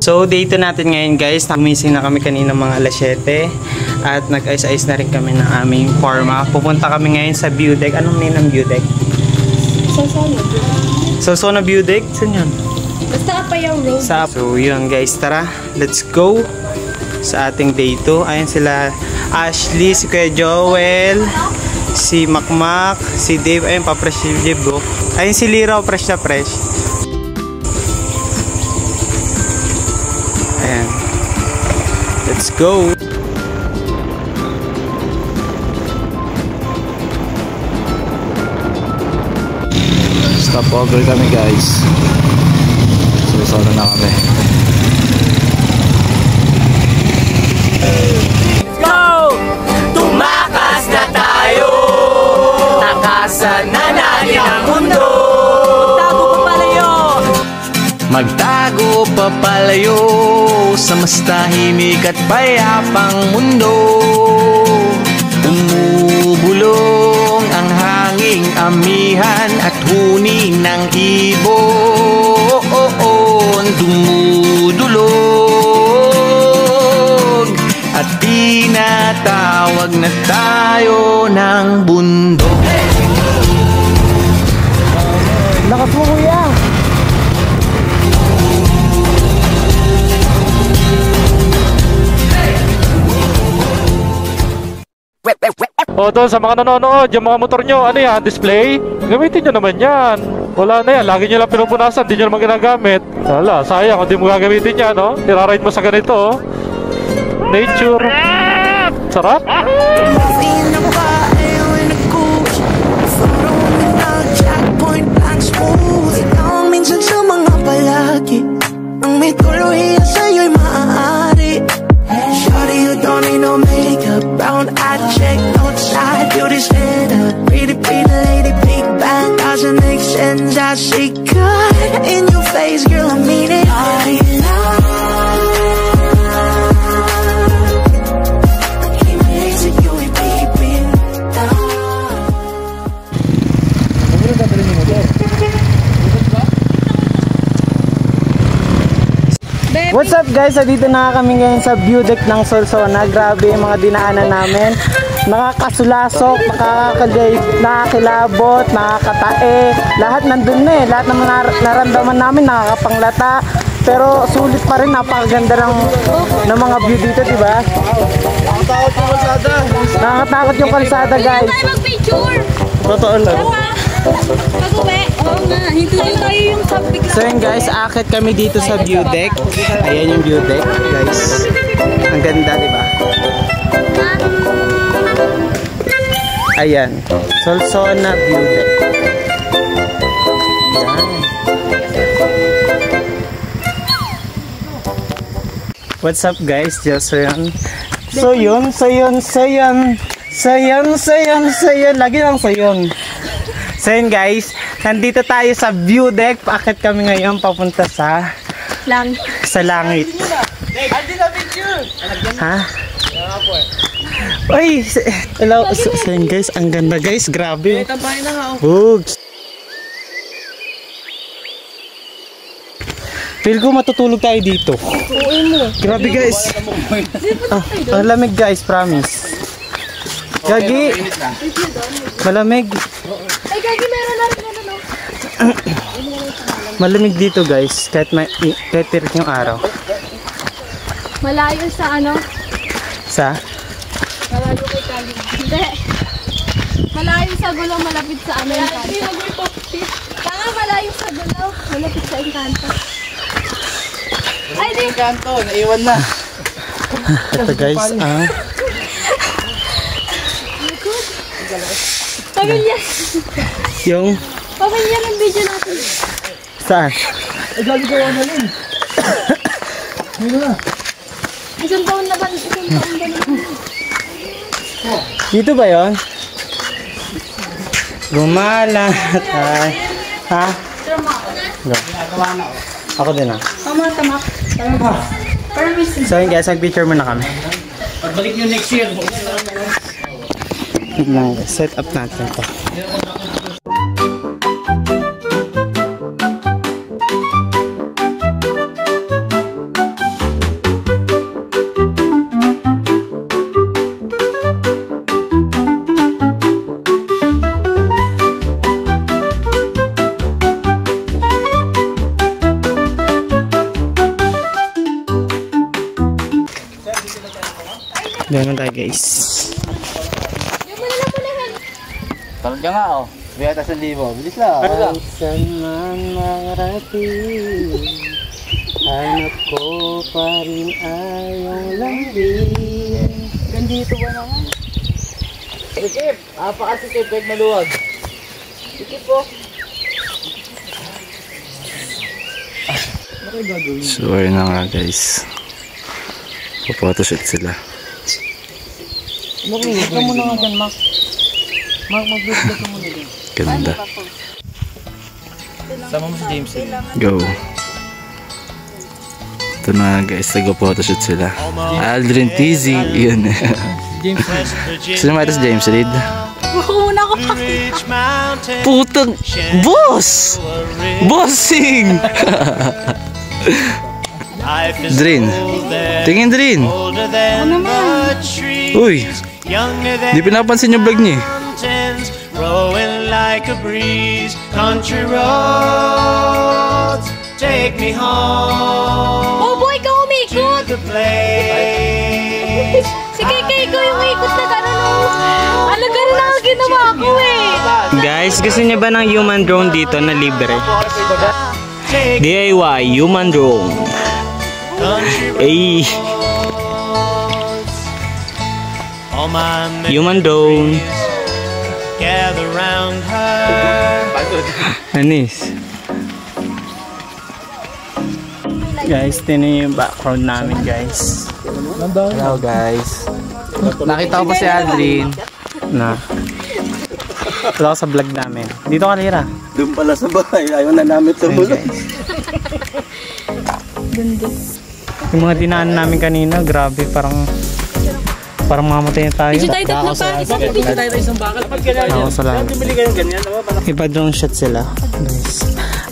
So, date natin ngayon guys. Nakumising na kami kanina mga alas 7. At nag-ice-ice na rin kami ng aming forma. Pupunta kami ngayon sa view deck. Anong name ng view deck? Sosona view deck? Saan yun? Basta Apayao Road. So, yun guys. Tara, let's go sa ating day 2. Ayan sila Ashley, si Kuya Joel, si Makmak, si Dave. Ayun, pa-fresh si Dave, bro. Ayun si Lira, fresh na fresh. Ayan. Let's go. Stop over kami guys. Susunod na kami. Let's go! Tumakas na tayo! Takasan na natin ang mundo! Magtago pa palayo sa mas tahimik at payapang mundo. Umubulong ang hanging amihan at huni ng ibon. Dumudulog at tinatawag na tayo ng bundok. Lakas mo kuya! O doon sa mga nanonood, yung mga motor nyo, ano yan, display? Gamitin nyo naman yan. Wala na yan, lagi nyo lang pinupunasan, di nyo naman ginagamit. Wala, sayang, kung di mo gagamitin yan, no? Niraride mo sa ganito, oh. Nature. Sarap. Minsan sa mga palagi ang may tuloy sa'yo'y maaari. Shawty, you don't need no makeup, brown eye check, outside, beauty standard. Pretty, pretty lady, big bang, doesn't make sense. I see God in your face, girl, I mean it. I can't wait till you ain't peeping down. What's up guys? Dito na kami ngayon sa view deck ng Solsona. Grabe yung mga dinaanan namin. Nakakasulasok, nakakilabot, nakakatae. Lahat nandun na eh. Lahat ng naramdaman namin nakakapanglata. Pero sulit pa rin, napakaganda ng mga view dito, diba? Nakatakot yung kalsada. Nakakatakot yung kalsada guys. Tayo mag-picture! Totoo lang. Pag-uwi, oo nga, hintuin tayo yung sabi ko. So yun guys, aakit kami dito sa view deck. Ayan yung view deck guys. Ang ganda, diba? Ayan, Solsona view deck. Ayan. What's up guys? Just yun. Sayon. Lagi lang sayon. So yun guys, nandito tayo sa view deck. Paakit kami ngayon papunta sa langit. Ha? Uy! Hello! So yun guys, ang ganda guys. Grabe. Bugs! Feel ko matutulog tayo dito. Grabe guys. Ang lamig guys, promise. Gagi! Malamig. Ay, Gagi, meron na rin ano. Malamig dito guys, kahit tirik yung araw. Malayo sa ano? Sa? Malayo kay Gagi. Hindi. Malayo sa Gulaw, malapit sa ano yung kanto. Tanga, malayo sa Gulaw, malapit sa Encanto. Ay, di! Kanto, naiwan na. Ito guys, Pamilya! yung... Pamilya ng video natin. Saan? Ay, gabi gawa na rin. Isang taon na ba? Dito ba yun? Gumala tayo. Ha? Go. Ako din Tamak. So yun guys, mag-picture muna kami. Pagbalik nyo next year. Set up natin to. Doon tayo guys. Talaga nga oh. Biyata sa libo. Bilis lang. Saan man marating, hanap ko pa rin ayong lambing. Gandito ba naman? Sikip! Apakasikip kahit maluwag. Sikip po. So ayun na nga guys, photoshoot sila. Mag-vlog ka muna nga dyan, Mac. Mag-vlog ka muna dyan. Ganda. Sama mo si James. Go. Ito na guys, nag-photoshoot sila. Aldrin TZ, yun. Sino ba ito si James Reid? Una ko pa. Putang boss! Bossing! Drin. Tingin Drin. Uy, di pinapansin yung vlog niya. Rolling like a breeze, country roads, take me home. Oh boy, ikaw umikot! To the place. Si Kay ko yung ikot na gano'n. Ano gano'n ang ginawa ko eh. Guys, gusto niyo ba ng human drone dito na libre? DIY human drone. Ay. Human drone. Gather round her. Anis. Guys, tinan yung background namin guys. Hello guys. Nakita ko pa si Aldrin. Na. Wala ko sa vlog namin. Dito ka Lira. Doon pala sa bahay. Ayaw na namin tumulong. Yung mga dinaan namin kanina, grabe, parang mamatay na tayo. Dito tayo tatlo pa. Dito tayo isang bakal. Ako sa lang. Bili kayo ganyan. Iba drone shot sila. Guys.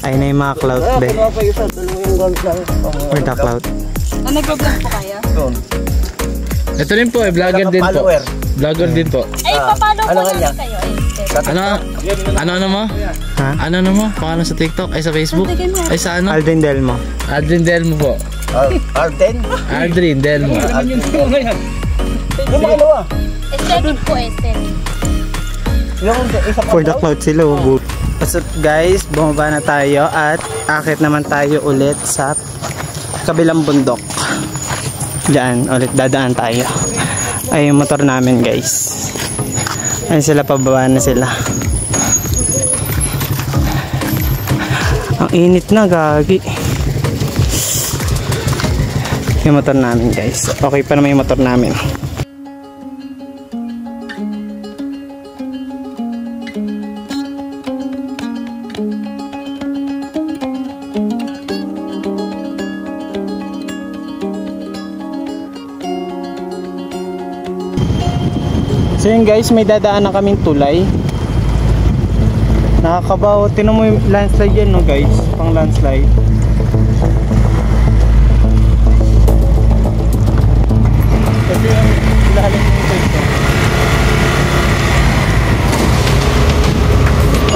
Ayun na yung mga cloud be. Where the cloud? Nag-vlog po kaya? Ito rin po, vlogger din po. Vlogger din po. Ay, papalo po namin kayo. Ano mo? Ha? Ano mo? Pangalan sa TikTok? Ay sa Facebook? Ay sa ano? Alden Delmo. Aldrin Delmo po. Arden? Aldrin Delmo. Yung makalawa. Aesthetic po, aesthetic. For the cloud sila. What's up guys? Bumaba na tayo at akit naman tayo ulit sa kabilang bundok. Diyan ulit dadaan tayo. Ay yung motor namin guys. Ayun sila, pababa na sila. Ang init na, gagi. Yung motor namin guys. Okay pa naman yung motor namin. So yun guys, may dadaan na kaming tulay. Nakakabaw. Tinan mo yung landslide yan no guys. Pang landslide. Kasi yung ilalim yung ito.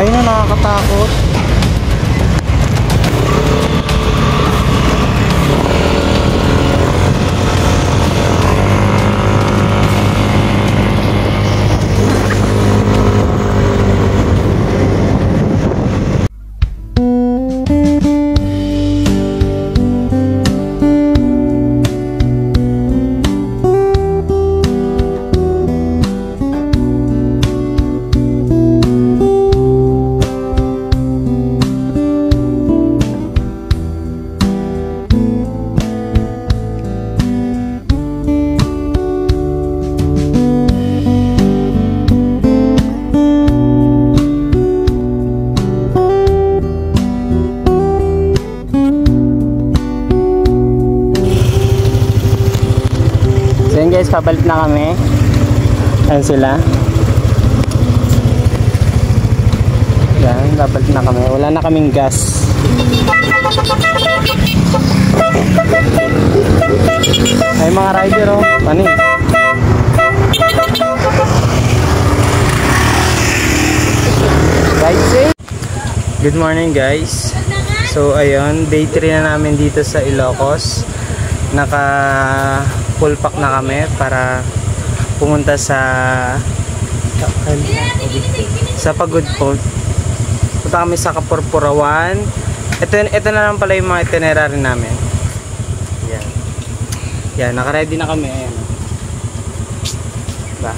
Ayun na, nakakatakot. Guys, pabalik na kami. Ayan sila. Ayan, pabalik na kami. Wala na kaming gas. Ay mga rider oh. Pani. Ride safe. Good morning guys. So ayun, day 3 na namin dito sa Ilocos. Naka full pack na kami para pumunta sa Pagod Point. Punta kami sa Kapurpurawan. Ito na lang pala yung mga itinerary namin. Yan. Yan, naka-ready na kami. Ayan. Diba?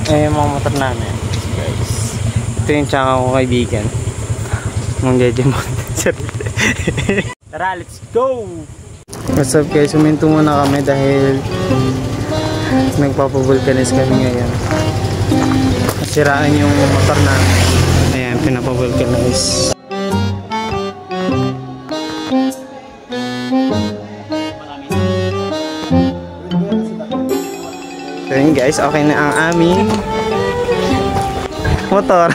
Ayan yung mga motor namin. Guys. Ito yung tsaka ko kaibigan. Mong Jeje Mountain. Tara, let's go! What's up guys? Huminto muna kami dahil nagpapavulcanize kami ngayon. Nasiraan yung motor namin. Ayan, pinapavulcanize. So yun guys, okay na ang aming motor.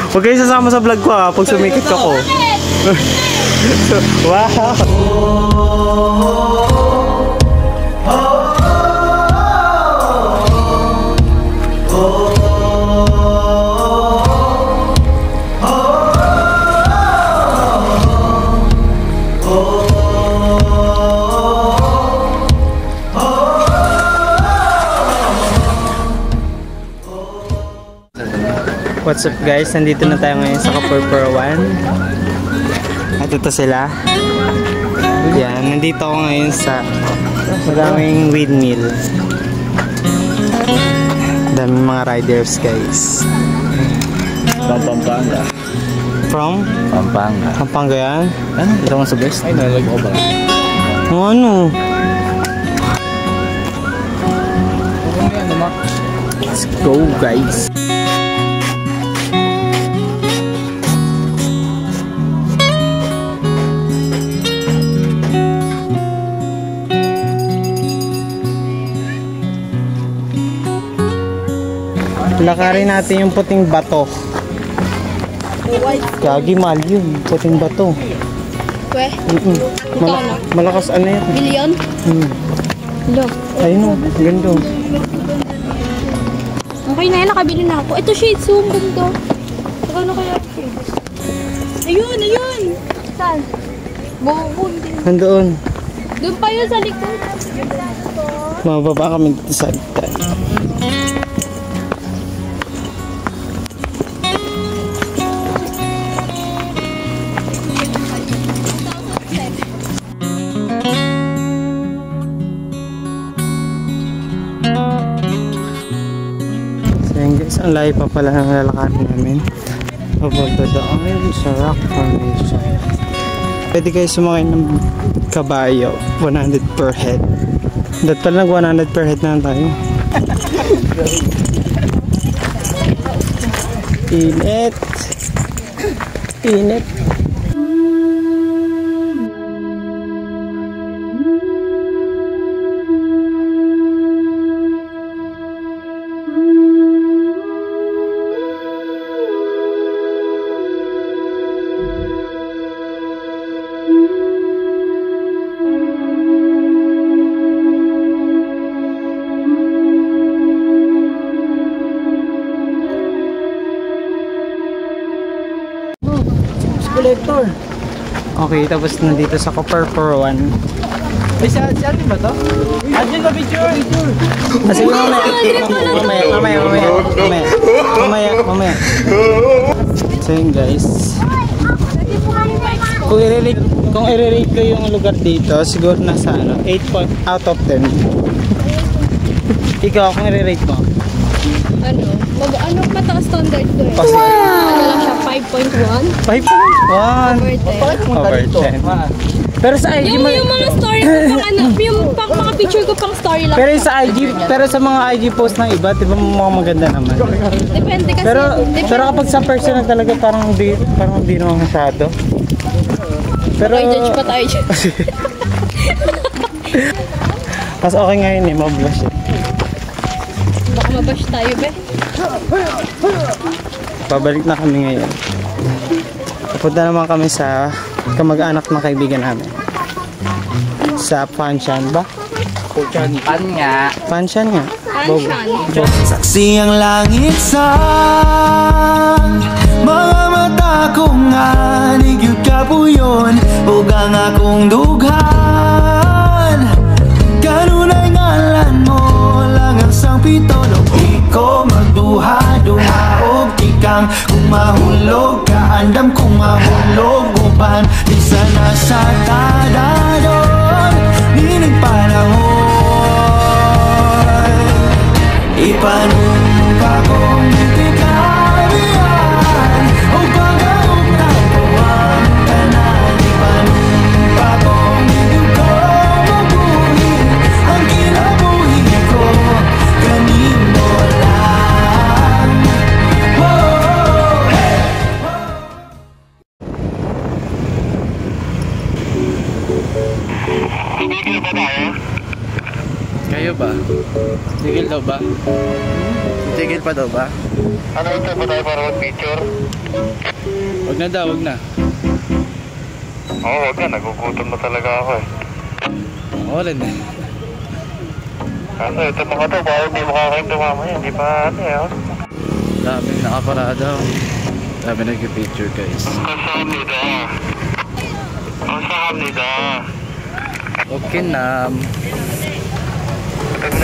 Huwag kayo sasama sa vlog ko ha, pag sumikit ako. Wow! What's up guys? Nandito na tayo ngayon sa Kapurpurawan. At ito sila. Yan, nandito ako ngayon sa maraming windmill. Daming mga riders guys. From Pampanga. From? Pampanga. Pampanga yan? Ano? Ito nga sa best? Ay, nalalag ko ba? Ano? Let's go guys. Lakarin natin yung puting bato. Gagi, mahal yun. Puting bato. Pwe? Malakas ano yan? Billion? Look. Ayun o, ganda. Okay na yan, nakabili na ako. Ito shades, oh, ganda. Ano kaya shades? Ayun, ayun! Saan? Buong din. Nandoon. Doon pa yun sa likod. Mababa kami dito sa likod. Ang layo pa pala ng lalakarin namin. Papunta doon sa rock formation. Pwede kayo sumakay ng kabayo. 100 per head. Dapat pala nag 100 per head na tayo. Init. Init. Collector. Okay, tapos nandito sa Kapurpurawan. Ay, si Ate ba to? Adyan na picture! Kasi mamaya. So yun guys. Kung i-rate ko yung lugar dito, siguro nasa 8 out of 10. Ikaw, kung i-rate mo? Ano mataas standard ko eh? Kasi, ano lang siya, 5.1? 5.1 over 10. Pero sa IG yung mga story ko pang ano, yung mga picture ko pang story lang. Pero sa IG, pero sa mga IG post ng iba, di ba mga maganda naman? Depende kasi. Pero kapag sa personal talaga parang di naman masyado. Pero judge pa tayo dyan. mas okay ngayon eh, mablush eh. Baka mabash tayo be. Pabalik na kami ngayon. Papunta naman kami sa kamag-anak na kaibigan namin. Sa Panshan ba? Panshan nga. Saksi ang langit sa mga mata kong anig yung kapuyon ug ang akong dughan kang kung mahulog ka, andam kung mahulog upan, di sana sa tadadon, di nagpanahon. Ipanumpa kong itikabihan, o pagkaroon na puwang kanan. Ipanumpa kong ito mabuhi, ang kinabuhi ko kanino lang. Whoa, hey! Kayo ba? Tigil daw ba? Tigil pa daw ba? Ano ito ba tayo para mag-picture? Wag na daw, wag na. Oo, wag na. Nagugutom na talaga ako eh. Oo rin eh. Ano, ito mga to, baka hindi makakain ito mamaya. Hindi pa ano eh. Daming nakaparada. Dami nag-picture guys. Kasam nito. Kasam nito. Okay na.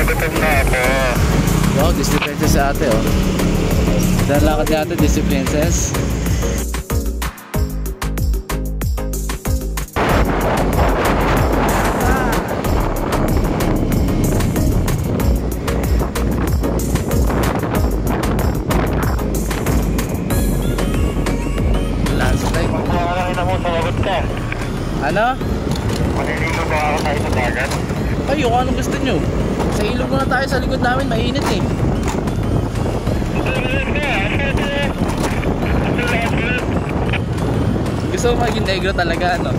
Gutom na ako. Wow, Disney Princess si ate oh. Dahil lakad ni ate, Disney Princess. Landslide. Nakakalain mo, sawagot ka. Ano? Maliligo ba ako tayo sa dagat? Kayo, kung anong gusto nyo? Sa ilog muna tayo, sa likod namin, mainit eh. Gusto mo maging negro talaga, ano?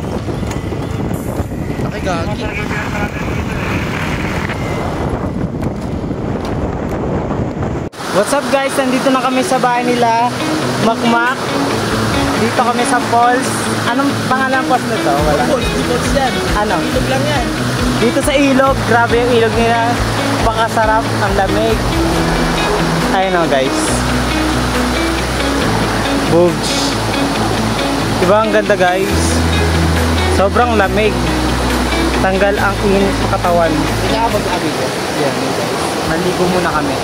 Nakigagi. What's up guys? Nandito na kami sa bahay nila Makmak. Dito kami sa falls. Anong pangalan falls na to? Wala. Falls yan. Ano? Ilog lang yan. Dito sa ilog. Grabe yung ilog nila. Pakasarap. Ang lamig. Ayun o guys. Boobs. Diba ang ganda guys? Sobrang lamig. Tanggal ang init sa katawan. Hindi na mag-abi ko. Yan. Maligo muna kami.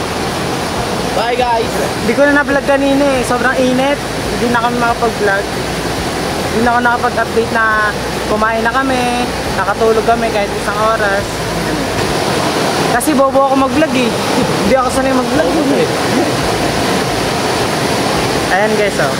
Bye guys! Hindi ko na na-vlog kanina eh. Sobrang init. Hindi na kami makapag-vlog. Hindi na ako nakapag-update na kumain na kami, nakatulog kami kahit isang oras. Kasi bobo ako mag-vlog eh. Hindi ako sanay mag-vlog eh. Ayan guys oh.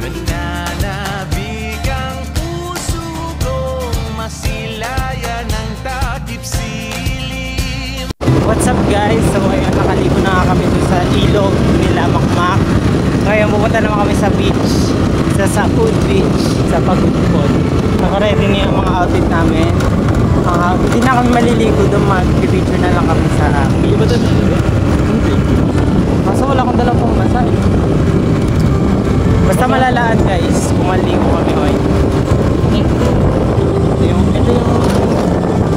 Nananabig ang puso kong masilayan ng takip silim. What's up guys? So ayun, nakaligo na kami dun sa ilog nila Makmak. Ngayon pupunta naman kami sa beach, sa Saud Beach, sa Pagudpod. Naka-ready na yung mga outfit namin. Hindi na kami maliligo doon, mag-picture na lang kami sa beach. Ba doon? Hindi. Kaso wala akong dalang pong basa eh. Basta malalaan guys, kung maligo kami oy.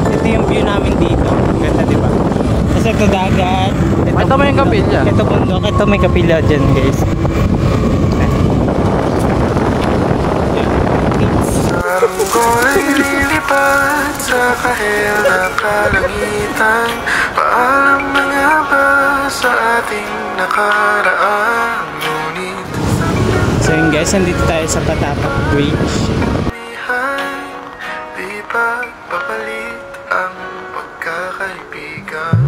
Ito yung view namin dito. Ganda diba? Kasi ito dagat. Ito may kapilya. Ito bundok. Ito may kapilya dyan guys. Sarap ko ay lilipad sa kahel na kalangitan. Paalam na nga ba sa ating nakaraan? Ngunit So yun guys, nandito tayo sa Patapak Bridge. di pagpapalit ang pagkakaibigan.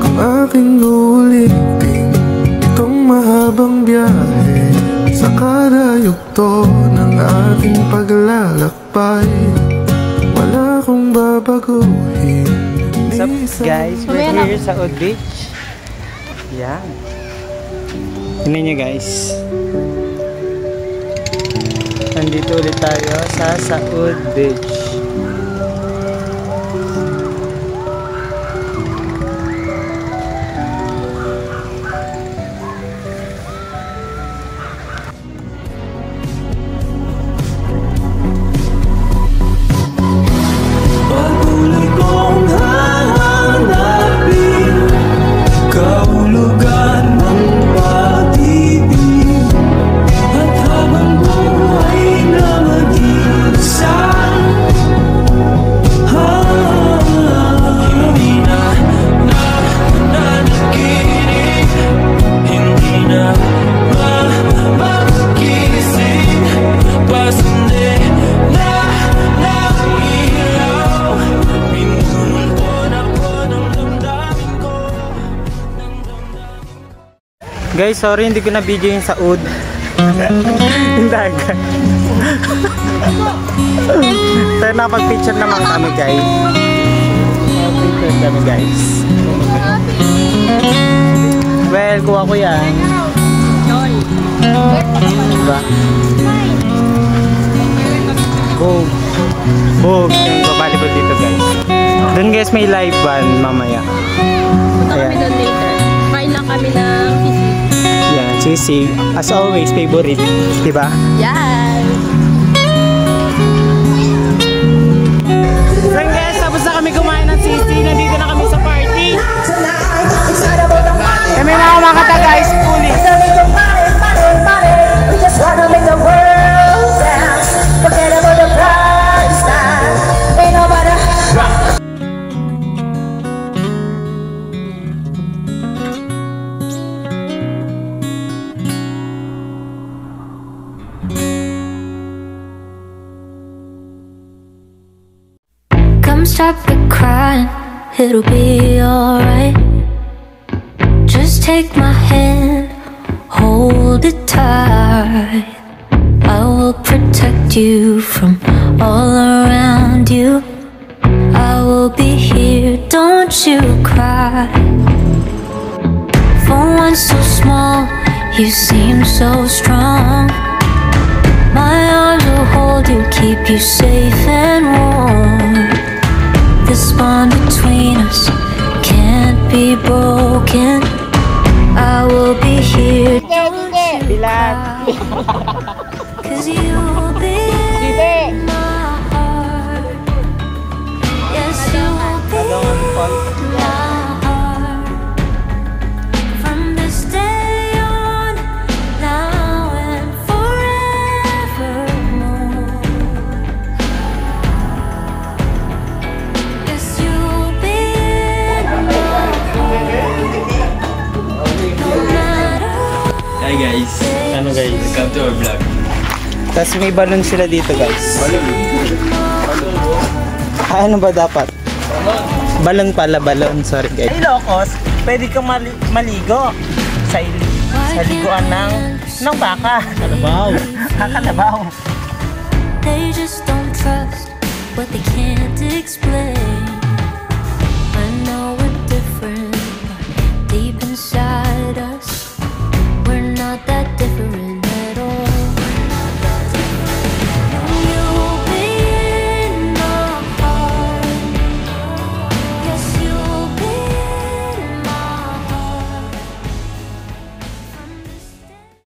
Kung aking ulitin itong mahabang biyahe sa kada yugto ng ating paglalakbay, wala akong babaguhin. What's up guys? We're here sa Saud Beach. Yan. Tingnan nyo guys. Nandito ulit tayo sa Saud Beach. Guys, sorry hindi ko na video yung saud. Yung dagat. Pero nakapag-picture naman kami guys. Nakapag-picture kami guys. Well, kuha ko yan. Diba? Bog. Bog. Yung babalibot dito guys. Doon guys may live band mamaya. Punta kami doon later. Kain lang kami ng sisig. Yan, sisig. As always, favorite. Diba? Yan! So guys, tapos na kami kumain ng sisig. Nandito na kami sa party. Kami na kumakanta guys, fully. Come stop the crying, it'll be alright. Just take my hand, hold it tight. I will protect you from all around you. I will be here, don't you cry. For one so small, you seem so strong. My arms will hold you, keep you safe and warm. This bond between us can't be broken. I will be here, don't you cry. 'Cause you'll be in my heart. Yes, you'll be in my heart. From this day on, now and forevermore. Yes, you'll be in my heart. No matter Hi guys. Ano guys? Welcome to our vlog. Tapos may balon sila dito guys. Ano ba dapat? Balon pala, balon. Sorry guys. Hey Locos, pwede kang maligo sa liguan ng baka. Kalabaw. Kalabaw. they just don't trust what they can't explain.